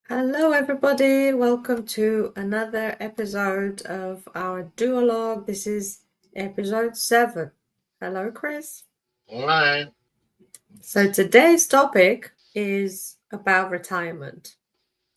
Hello, everybody. Welcome to another episode of our DUO-LOGUE. This is episode 7. Hello, Chris. Right. So today's topic is about retirement.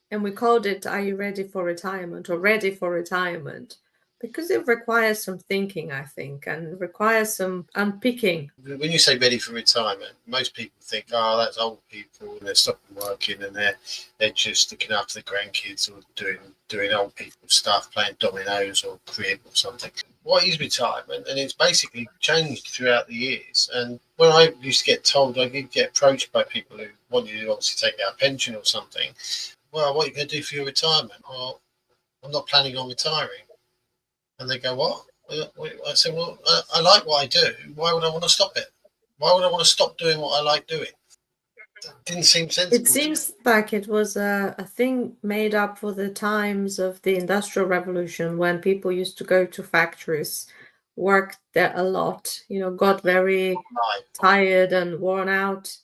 And we called it, Are You Ready for Retirement? Or Ready for Retirement? Because it requires some thinking, I think, and requires some unpicking. When you say ready for retirement, most people think, oh, that's old people and they're stopping working and they're just looking after the grandkids or doing old people stuff, playing dominoes or crib or something. What is retirement? And it's basically changed throughout the years. And when I used to get told, I did get approached by people who want you to obviously take out a pension or something. Well, what are you going to do for your retirement? Well, I'm not planning on retiring. And they go, what? I say, well, I like what I do. Why would I want to stop it? Why would I want to stop doing what I like doing? That didn't seem It sensible to me. seems like it was a thing made up for the times of the Industrial Revolution when people used to go to factories, worked there a lot, got very Right. tired and worn out,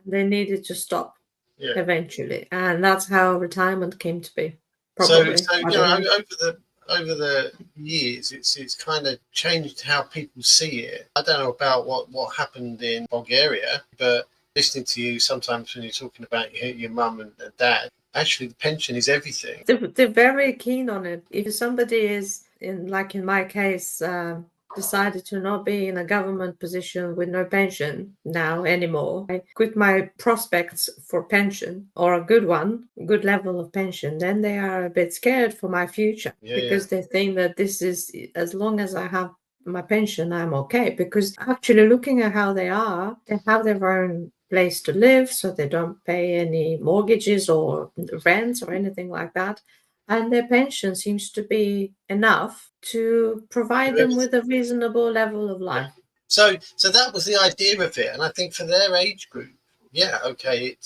and they needed to stop Yeah. eventually. And that's how retirement came to be, So probably. I you don't know, know. over the years, it's kind of changed how people see it. I don't know about what happened in Bulgaria, but listening to you sometimes when you're talking about your mum and dad, actually the pension is everything. They're very keen on it. If somebody is in my case, decided to not be in a government position with no pension now anymore, I quit my prospects for pension or a good one, good level of pension, then they are a bit scared for my future because they think that this is, as long as I have my pension, I'm okay. Because actually looking at how they have their own place to live, so they don't pay any mortgages or rents or anything like that. And their pension seems to be enough to provide them with a reasonable level of life. So that was the idea of it, and I think for their age group, yeah, okay,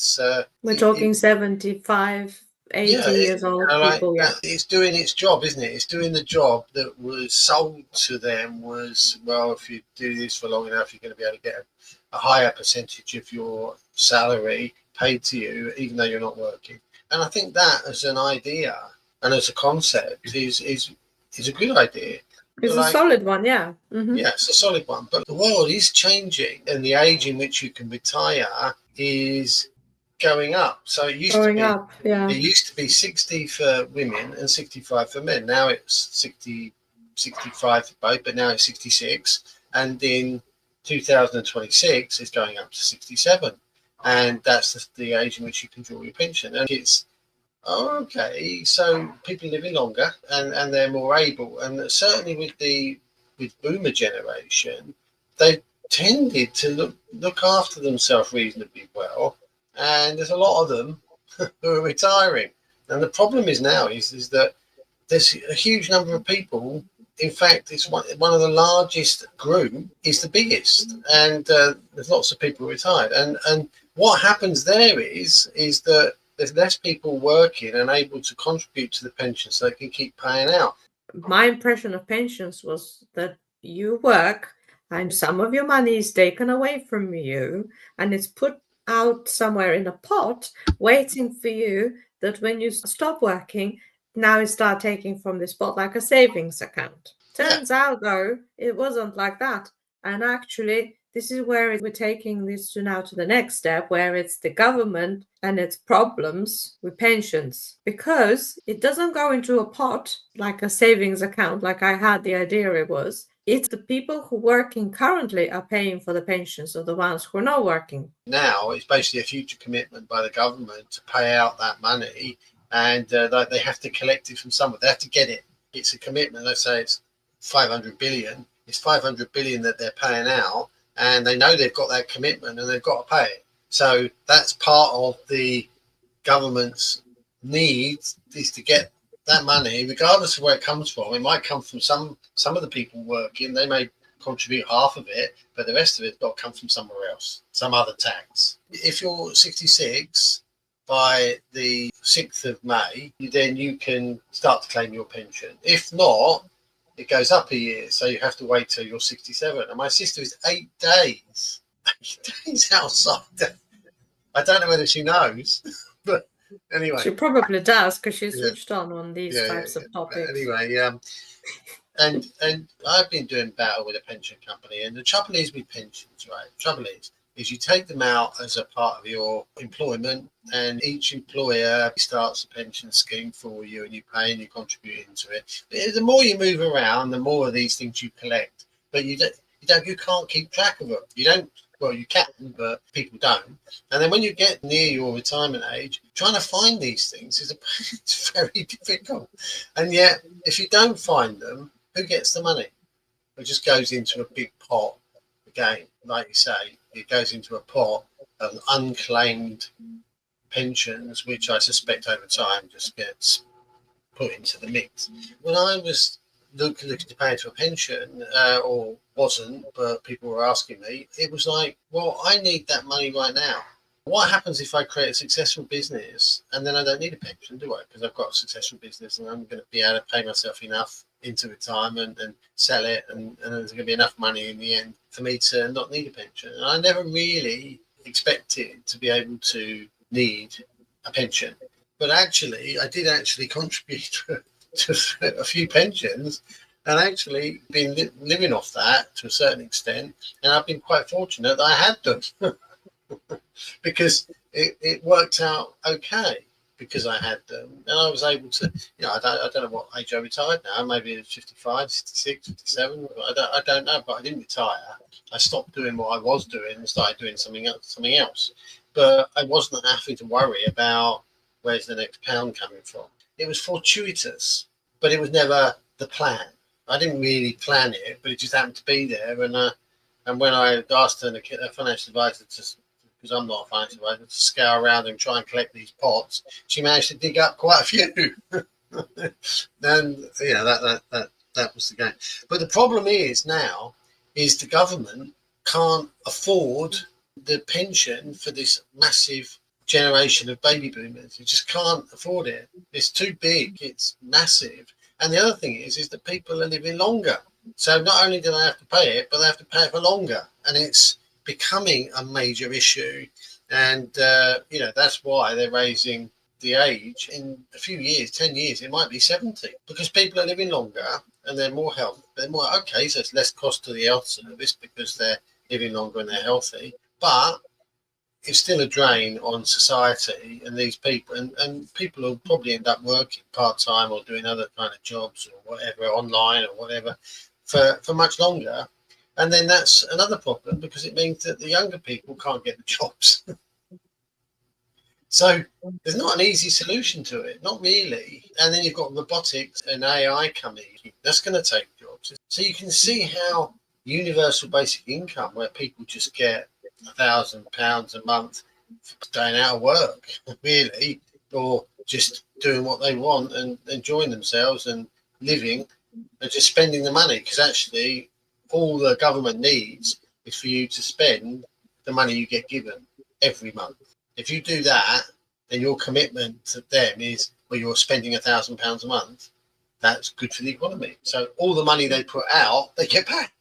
We're talking 75, 80 years old like people, yeah. it's doing its job, isn't it? It's doing the job that was sold to them. Was, well, if you do this for long enough, you're going to be able to get a higher percentage of your salary paid to you, even though you're not working. And I think that as an idea and as a concept is a good idea. It's a Like, solid one, yeah. yeah, it's a solid one. But the world is changing, and the age in which you can retire is going up. So Growing up, yeah. it used to be 60 for women and 65 for men. Now it's 60, 65 for both, but now it's 66. And in 2026, it's going up to 67. And that's the age in which you can draw your pension. And it's, oh, okay, so people are living longer and they're more able. And certainly with boomer generation, they tended to look after themselves reasonably well. And there's a lot of them who are retiring. And the problem is now is that there's a huge number of people. In fact, it's one of the largest group, is the biggest, and there's lots of people retired. And what happens there is that there's less people working and able to contribute to the pension, so they can keep paying out. My impression of pensions was that you work and some of your money is taken away from you and it's put out somewhere in a pot waiting for you, that when you stop working, now you start taking from this pot like a savings account. Turns out though it wasn't like that. And actually this is where we're taking this to now to the next step, where it's the government and its problems with pensions, because it doesn't go into a pot like a savings account like I had the idea it was. It's the people who are working currently are paying for the pensions of the ones who are not working. Now it's basically a future commitment by the government to pay out that money, and they have to collect it from somewhere. They have to get it. It's a commitment. Let's say it's 500 billion. It's 500 billion that they're paying out, and they know they've got that commitment and they've got to pay it. So that's part of the government's needs, is to get that money, regardless of where it comes from. It might come from some of the people working. They may contribute half of it, but the rest of it's got to come from somewhere else, some other tax. If you're 66 by the 6th of May, then you can start to claim your pension. If not, it goes up a year, so you have to wait till you're 67. And my sister is 8 days, 8 days outside. I don't know whether she knows, but Anyway, She probably does because she's yeah, switched on these types yeah. of But topics. anyway, and I've been doing battle with a pension company, and the trouble is with pensions, right? The trouble is you take them out as a part of your employment, and each employer starts a pension scheme for you, and you pay and you contribute into it. But the more you move around, the more of these things you collect, but you can't keep track of them. You don't. Well, you can, but people don't. And then when you get near your retirement age, trying to find these things it's very difficult. And yet, if you don't find them, who gets the money? It just goes into a big pot. Again, like you say, it goes into a pot of unclaimed pensions, which I suspect over time just gets put into the mix. When I was looking to pay into a pension, or wasn't, but people were asking me, it was like, well, I need that money right now. What happens if I create a successful business and then I don't need a pension, do I? Because I've got a successful business and I'm going to be able to pay myself enough into retirement and sell it, and there's going to be enough money in the end for me to not need a pension. And I never really expected to be able to need a pension. But actually, I did actually contribute to a few pensions and actually been living off that to a certain extent. And I've been quite fortunate that I had them. Because it worked out okay because I had them, and I was able to, I don't know what age I retired now, maybe 55, 66, 57. I don't know, but I didn't retire. I stopped doing what I was doing and started doing something else. But I wasn't having to worry about where's the next pound coming from. It was fortuitous, but it was never the plan. I didn't really plan it, but it just happened to be there. And when I asked a financial advisor because I'm not a financial advisor, to scour around and try and collect these pots, she managed to dig up quite a few. Then that was the game. But the problem is now is the government can't afford the pension for this massive generation of baby boomers. You just can't afford it. It's too big. It's massive. And the other thing is that people are living longer. So not only do they have to pay it, but they have to pay it for longer. And it's becoming a major issue. And, that's why they're raising the age. In a few years, 10 years, it might be 70 because people are living longer and they're more healthy. They're more, okay, so it's less cost to the health service because they're living longer and they're healthy. But it's still a drain on society and these people, and people will probably end up working part-time or doing other kind of jobs or whatever, online or whatever, for much longer. And then that's another problem because it means that the younger people can't get the jobs. So there's not an easy solution to it, not really. And then you've got robotics and AI coming. That's going to take jobs. So you can see how universal basic income, where people just get £1,000 a month for staying out of work, really, or just doing what they want and enjoying themselves and living and just spending the money. Because actually, all the government needs is for you to spend the money you get given every month. If you do that, then your commitment to them is, well, you're spending £1,000 a month. That's good for the economy. So all the money they put out, they get back.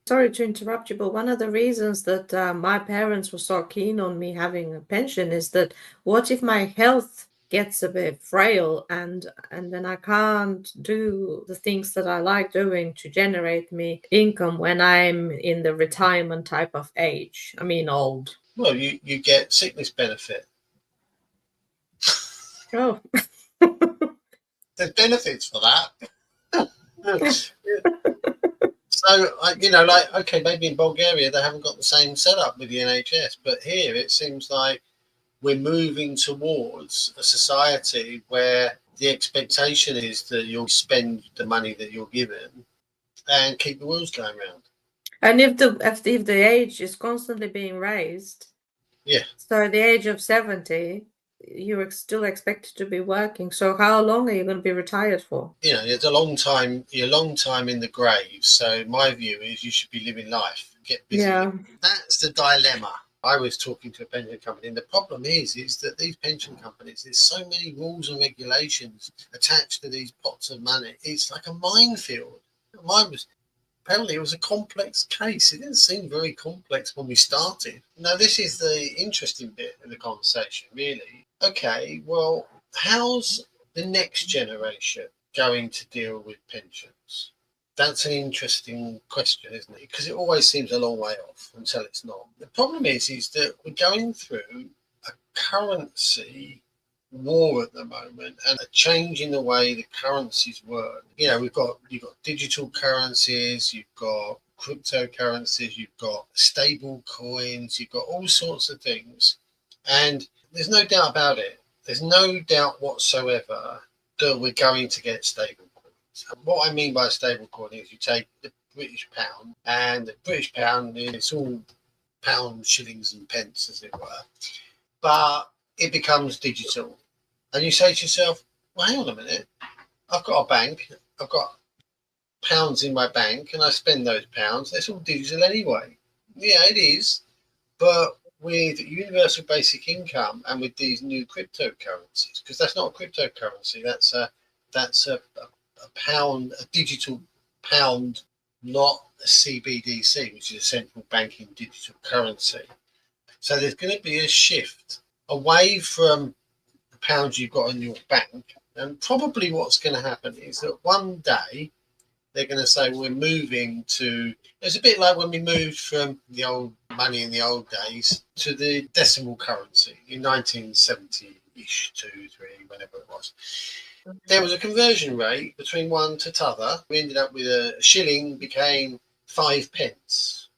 Sorry to interrupt you, but one of the reasons that my parents were so keen on me having a pension is that what if my health gets a bit frail and then I can't do the things that I like doing to generate me income when I'm in the retirement type of age? I mean, old. Well, you get sickness benefit. Oh. There's benefits for that. So, okay, maybe in Bulgaria they haven't got the same setup with the NHS, but here it seems like we're moving towards a society where the expectation is that you'll spend the money that you're given and keep the wheels going round. And if the age is constantly being raised, yeah. So the age of 70, you're still expected to be working. So how long are you going to be retired for? It's a long time. You're a long time in the grave. So my view is you should be living life. Get busy. Yeah. That's the dilemma. I was talking to a pension company, and the problem is that these pension companies, there's so many rules and regulations attached to these pots of money. It's like a minefield. Apparently it was a complex case. It didn't seem very complex when we started. Now, this is the interesting bit of the conversation, really. okay, well, how's the next generation going to deal with pensions? That's an interesting question, isn't it? Because it always seems a long way off until it's not. The problem is that we're going through a currency war at the moment and a change in the way the currencies work. You've got digital currencies, you've got cryptocurrencies, you've got stable coins, you've got all sorts of things. And there's no doubt about it. There's no doubt whatsoever that we're going to get stable coins. And what I mean by a stable coin is you take the British pound, and the British pound, it's all pounds, shillings, and pence, as it were, but it becomes digital. And you say to yourself, well, hang on a minute, I've got a bank, I've got pounds in my bank, and I spend those pounds. It's all digital anyway. Yeah, it is. But with universal basic income and with these new cryptocurrencies, because that's not a cryptocurrency, that's a pound, a digital pound, not a CBDC, which is a central banking digital currency. So there's going to be a shift away from the pounds you've got in your bank. And probably what's going to happen is that one day they're going to say we're moving to, it's a bit like when we moved from the old money in the old days to the decimal currency in 1970-ish, 2, 3, whenever it was. There was a conversion rate between one to t'other. We ended up with a shilling became 5 pence.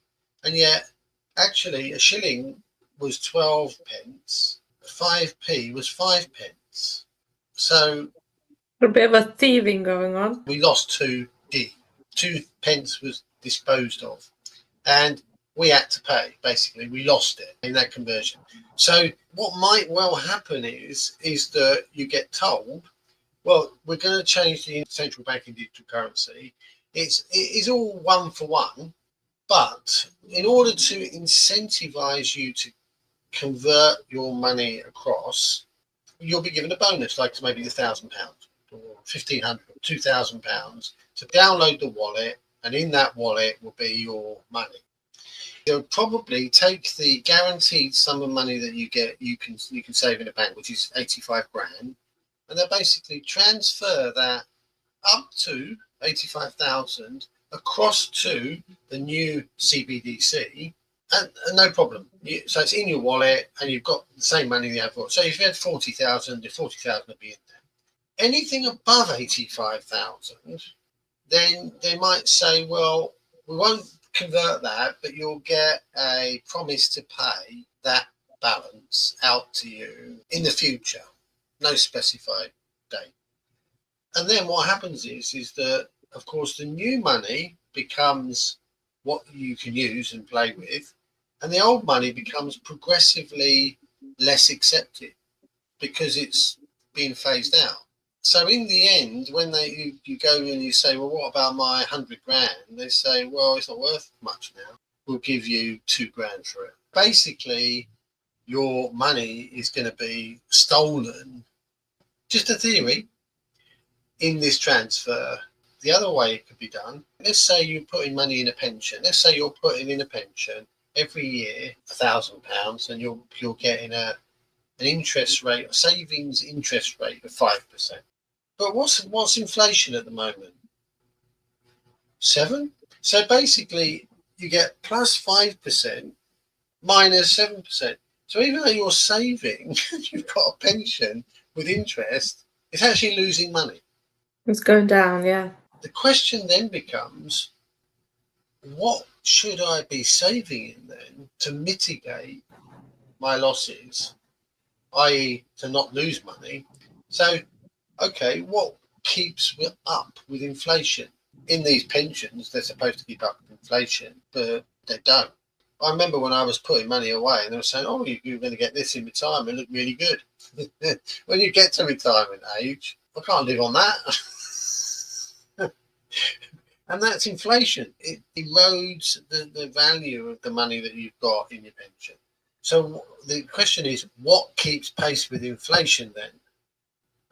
And yet, actually, a shilling was 12 pence. 5p was 5 pence. So A bit of a thieving going on. we lost 2d. 2 pence was disposed of. And we had to pay, basically. We lost it in that conversion. So what might well happen is that you get told, well, we're going to change the central banking digital currency. It is all one for one, but in order to incentivize you to convert your money across, you'll be given a bonus, like maybe £1,000 or £1,500 or £2,000 to download the wallet, and in that wallet will be your money. They'll probably take the guaranteed sum of money that you get, you can save in a bank, which is 85 grand, and they'll basically transfer that up to 85,000 across to the new CBDC, and no problem. So it's in your wallet, and you've got the same money you have got. So if you had 40,000, the 40,000 would be in there. Anything above 85,000, then they might say, well, we won't convert that, but you'll get a promise to pay that balance out to you in the future, no specified date. And then what happens is that, of course, the new money becomes what you can use and play with, and the old money becomes progressively less accepted because it's being phased out. So in the end, when you go and you say, well, what about my 100 grand? They say, well, it's not worth much now. We'll give you 2 grand for it. Basically, your money is going to be stolen. Just a theory. In this transfer, the other way it could be done, let's say you're putting money in a pension. Let's say you're putting in a pension every year, £1,000, and you're getting an interest rate, a savings interest rate of 5%. But what's inflation at the moment? 7? So basically, you get plus 5% minus 7%. So even though you're saving, you've got a pension with interest, it's actually losing money. It's going down, yeah. The question then becomes, what should I be saving in then to mitigate my losses, i.e. to not lose money? So, okay, what keeps up with inflation? In these pensions, they're supposed to keep up with inflation, but they don't. I remember when I was putting money away and they were saying, oh, you're going to get this in retirement, look really good. When you get to retirement age, I can't live on that. And that's inflation. It erodes the value of the money that you've got in your pension. So the question is, what keeps pace with inflation then?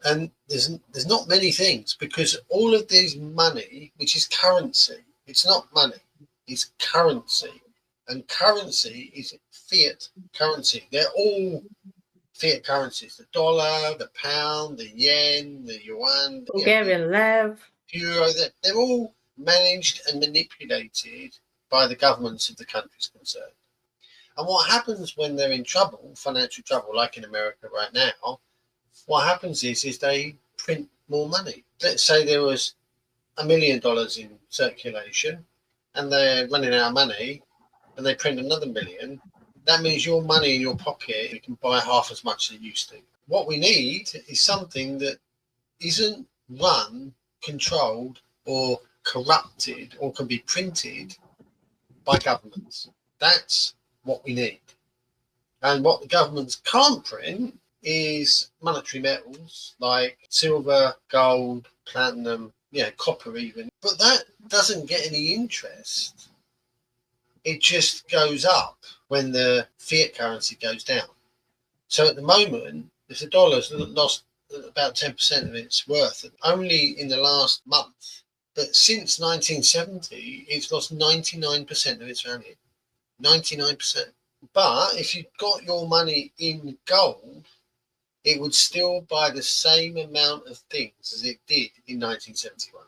And there's not many things, because all of this money, which is currency, it's not money, it's currency. And currency is fiat currency. They're all fiat currencies, the dollar, the pound, the yen, the yuan, Bulgarian lev. euro, they're all managed and manipulated by the governments of the countries concerned. And what happens when they're in trouble, financial trouble, like in America right now, what happens is they print more money. Let's say there was $1 million in circulation and they're running out of money and they print another million. That means your money in your pocket, you can buy half as much as it used to. What we need is something that isn't run, controlled, or corrupted, or can be printed by governments. That's what we need. And what the governments can't print is monetary metals like silver, gold, platinum, copper even. But that doesn't get any interest. It just goes up when the fiat currency goes down. So at the moment, if the dollar's lost about 10% of its worth, only in the last month, but since 1970, it's lost 99% of its value. 99%. But if you got your money in gold, it would still buy the same amount of things as it did in 1971.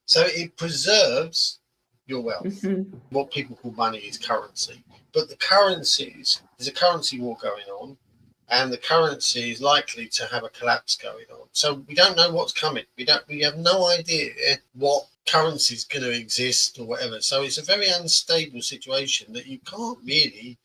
So it preserves your wealth. Mm-hmm. What people call money is currency. But the currencies, there's a currency war going on, and the currency is likely to have a collapse going on. So we don't know what's coming. We have no idea what currency is going to exist or whatever. So it's a very unstable situation that you can't really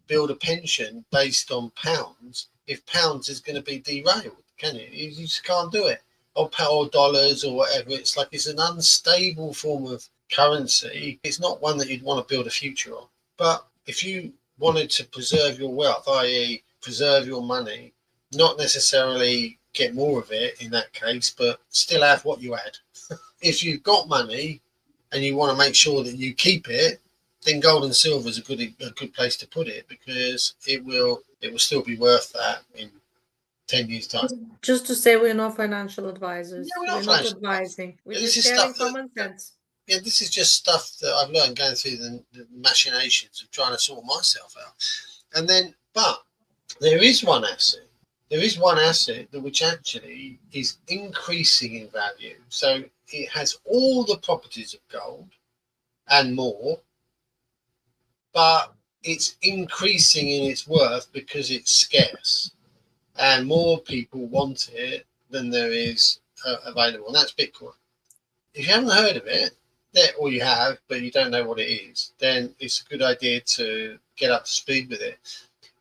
build a pension based on pounds if pounds is going to be derailed, can you? You just can't do it. Or dollars or whatever. It's like it's an unstable form of currency. It's not one that you'd want to build a future on. But if you wanted to preserve your wealth, i.e. preserve your money, not necessarily get more of it in that case, but still have what you had. If you've got money and you want to make sure that you keep it, then gold and silver is a good place to put it, because it will still be worth that in 10 years' time. Just to say, we're not financial advisors. Yeah, we're not advising. We're this just is sharing stuff common sense. Yeah, this is just stuff that I've learned going through the machinations of trying to sort myself out. And then, but there is one asset. There is one asset that which actually is increasing in value. So it has all the properties of gold and more, but it's increasing in its worth because it's scarce and more people want it than there is available. And that's Bitcoin. If you haven't heard of it, or you have, but you don't know what it is, then it's a good idea to get up to speed with it,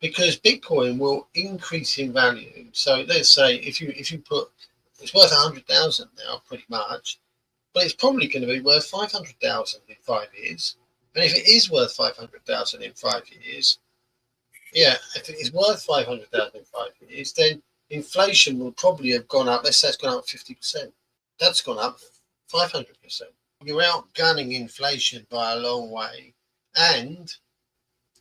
because Bitcoin will increase in value. So let's say if you put, it's worth 100,000 now, pretty much, but it's probably going to be worth 500,000 in 5 years. And if it is worth 500,000 in 5 years, if it is worth 500,000 in 5 years, then inflation will probably have gone up. Let's say it's gone up 50%. That's gone up 500%. You're outgunning inflation by a long way, and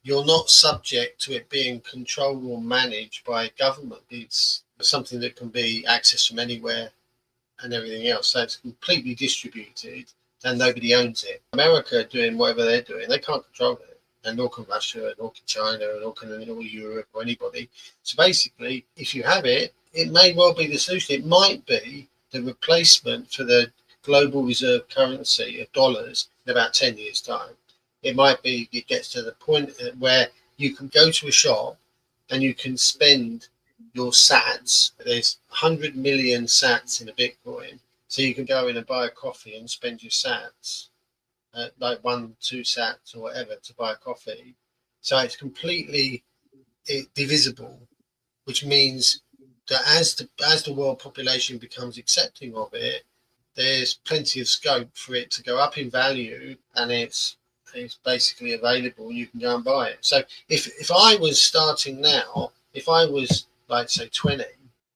you're not subject to it being controlled or managed by government. It's something that can be accessed from anywhere and everything else. So it's completely distributed and nobody owns it. America doing whatever they're doing, they can't control it. And nor can Russia, nor can China, nor can Europe or anybody. So basically, if you have it, it may well be the solution. It might be the replacement for the global reserve currency of dollars in about 10 years' time. It might be it gets to the point where you can go to a shop and you can spend your sats. There's 100 million sats in a Bitcoin. So you can go in and buy a coffee and spend your sats, like 1, 2 sats or whatever, to buy a coffee. So it's completely divisible, which means that as the world population becomes accepting of it, there's plenty of scope for it to go up in value, and it's basically available. You can go and buy it. So if I was starting now, if I was like say 20,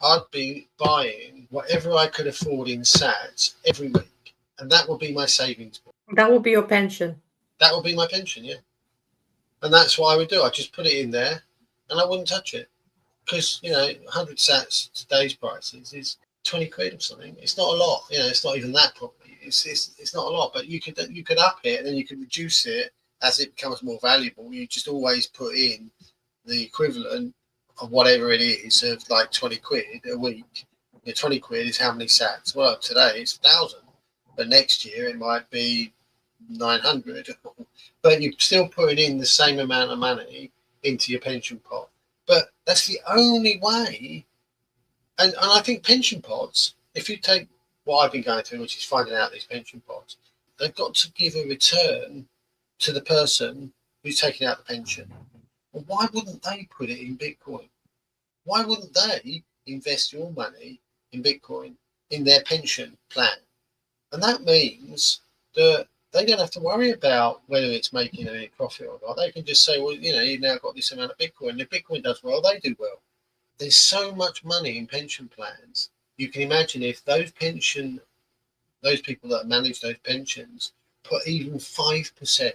I'd be buying whatever I could afford in sats every week, and that would be my savings. That would be your pension. That would be my pension, yeah. And that's what I would do. I'd just put it in there, and I wouldn't touch it, because 100 sats today's prices is 20 quid or something. It's not a lot, it's not even that probably. It's not a lot, but you could up it and then you can reduce it as it becomes more valuable. You just always put in the equivalent of whatever it is, of like 20 quid a week. 20 quid is how many sats? Well, today it's 1,000, but next year it might be 900. But you're still putting in the same amount of money into your pension pot. But that's the only way. And I think pension pots, if you take what I've been going through, which is finding out these pension pots, they've got to give a return to the person who's taking out the pension. Well, why wouldn't they put it in Bitcoin? Why wouldn't they invest your money in Bitcoin in their pension plan? And that means that they don't have to worry about whether it's making any profit or not. They can just say, well, you've now got this amount of Bitcoin. If Bitcoin does well, they do well. There's so much money in pension plans. You can imagine if those people that manage those pensions put even 5%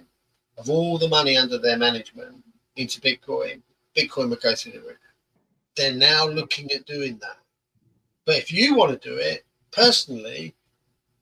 of all the money under their management into Bitcoin, Bitcoin would go through the roof. They're now looking at doing that. But if you want to do it personally,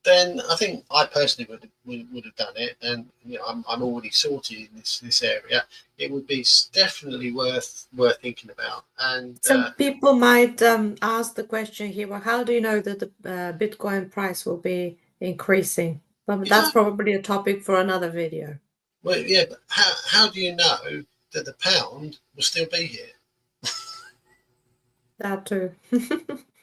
then I think I personally would have done it. And I'm already sorted in this area. It would be definitely worth thinking about. And some people might ask the question here, well, how do you know that the Bitcoin price will be increasing? But that's probably a topic for another video. Well, yeah, but how do you know that the pound will still be here? That too.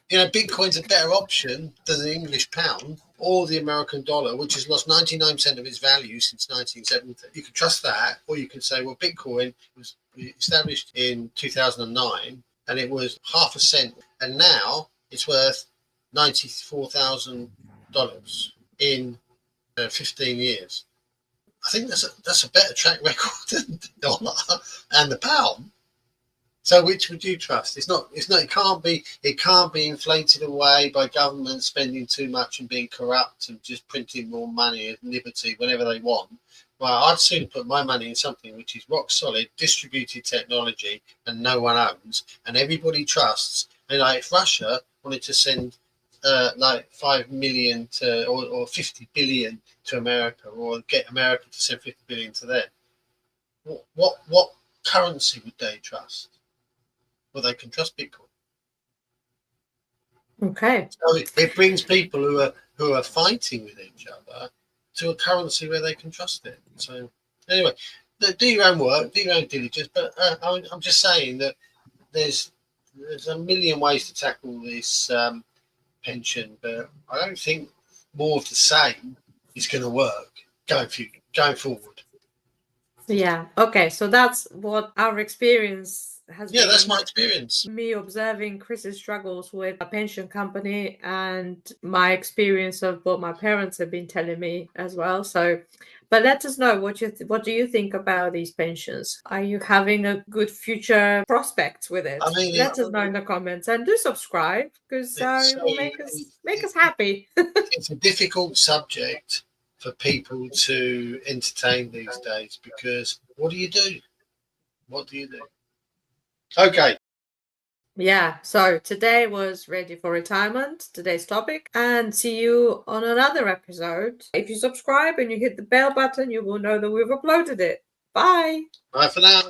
Bitcoin's a better option than the English pound or the American dollar, which has lost 99% of its value since 1970. You can trust that, or you can say, well, Bitcoin was established in 2009 and it was half a cent, and now it's worth $94,000 in 15 years. I think that's a better track record than the dollar and the pound. So which would you trust? It can't be inflated away by government spending too much and being corrupt and just printing more money at liberty whenever they want. Well, I'd sooner put my money in something which is rock solid, distributed technology, and no one owns, and everybody trusts. And like if Russia wanted to send like 5 million or 50 billion to America, or get America to send 50 billion to them, what currency would they trust? Well, they can trust Bitcoin. Okay. So it brings people who are fighting with each other to a currency where they can trust it. So anyway, do your own work, do your own diligence. But I'm just saying that there's a million ways to tackle this pension, but I don't think more of the same is going to work going forward. Yeah. Okay. So that's what our experience has been. Yeah, that's my experience. Me observing Chris's struggles with a pension company, and my experience of what my parents have been telling me as well. So, but let us know what do you think about these pensions? Are you having a good future prospects with it? Let us know in the comments, and do subscribe, because it will make us happy. It's a difficult subject for people to entertain these days, because what do you do? What do you do? Okay. Yeah, so today was ready for retirement, today's topic, and see you on another episode. If you subscribe and you hit the bell button, you will know that we've uploaded it. Bye. Bye for now.